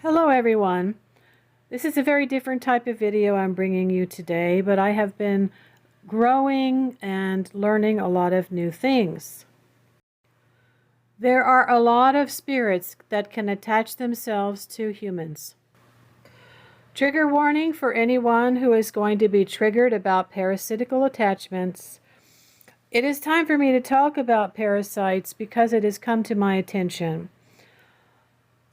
Hello everyone. This is a very different type of video I'm bringing you today, but I have been growing and learning a lot of new things. There are a lot of spirits that can attach themselves to humans. Trigger warning for anyone who is going to be triggered about parasitical attachments. It is time for me to talk about parasites because it has come to my attention.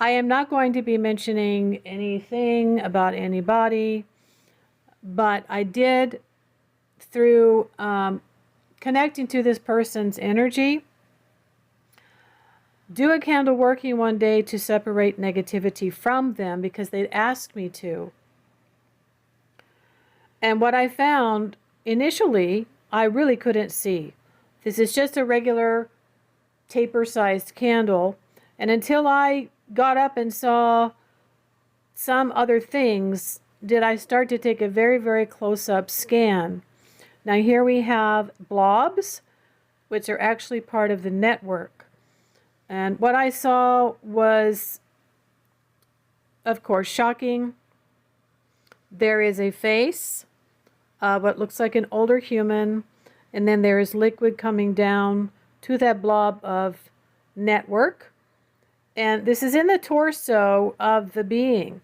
I am not going to be mentioning anything about anybody, but I did, through connecting to this person's energy, do a candle working one day to separate negativity from them because they'd asked me to. And what I found initially, I really couldn't see. This is just a regular taper-sized candle, and until I got up and saw some other things, did I start to take a very, very close-up scan. Now here we have blobs, which are actually part of the network. And what I saw was, of course, shocking. There is a face, what looks like an older human, and then there is liquid coming down to that blob of network. And this is in the torso of the being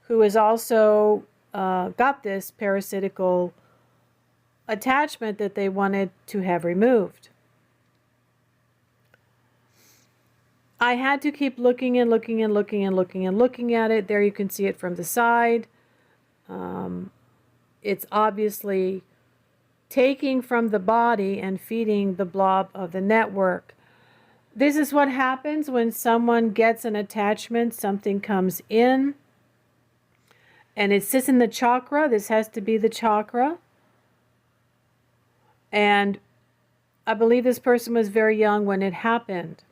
who has also got this parasitical attachment that they wanted to have removed. I had to keep looking and looking and looking and looking and looking at it. There you can see it from the side. It's obviously taking from the body and feeding the blob of the network. This is what happens when someone gets an attachment. Something comes in and it sits in the chakra. This has to be the chakra. And I believe this person was very young when it happened.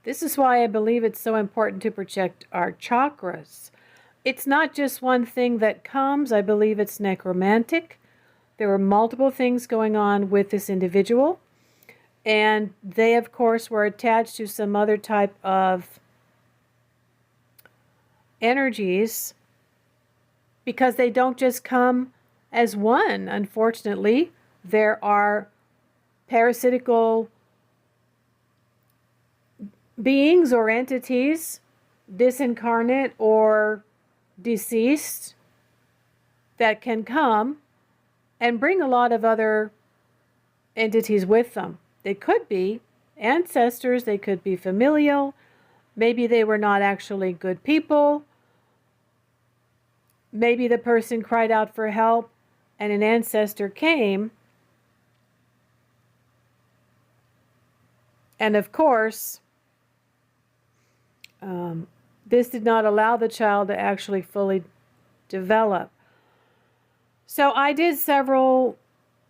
This is why I believe it's so important to protect our chakras. It's not just one thing that comes. I believe it's necromantic. There were multiple things going on with this individual. And they, of course, were attached to some other type of energies because they don't just come as one. Unfortunately, there are parasitical beings or entities, disincarnate or deceased, that can come and bring a lot of other entities with them. They could be ancestors, they could be familial, maybe they were not actually good people, maybe the person cried out for help and an ancestor came, and of course this did not allow the child to actually fully develop. So I did several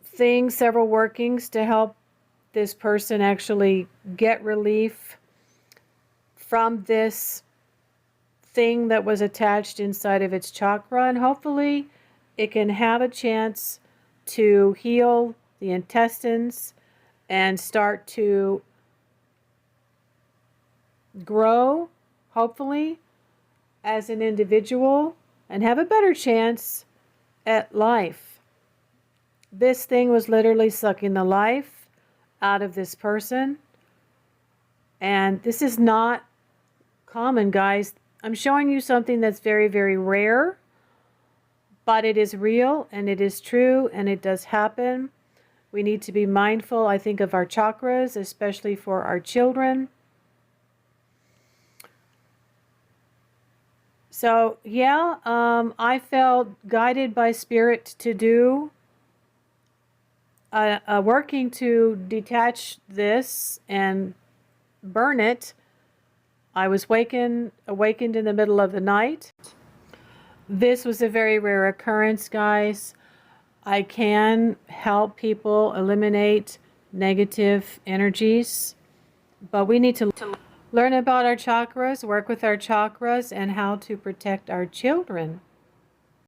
things, several workings to help this person actually get relief from this thing that was attached inside of its chakra, and hopefully it can have a chance to heal the intestines and start to grow, hopefully, as an individual and have a better chance at life. This thing was literally sucking the life out of this person, and this is not common, guys. I'm showing you something that's very, very rare, but it is real and it is true and it does happen. We need to be mindful, I think, of our chakras, especially for our children. So yeah, I felt guided by spirit to do working to detach this and burn it. I was awakened in the middle of the night. This was a very rare occurrence, guys. I can help people eliminate negative energies, but we need to learn about our chakras, work with our chakras, and how to protect our children.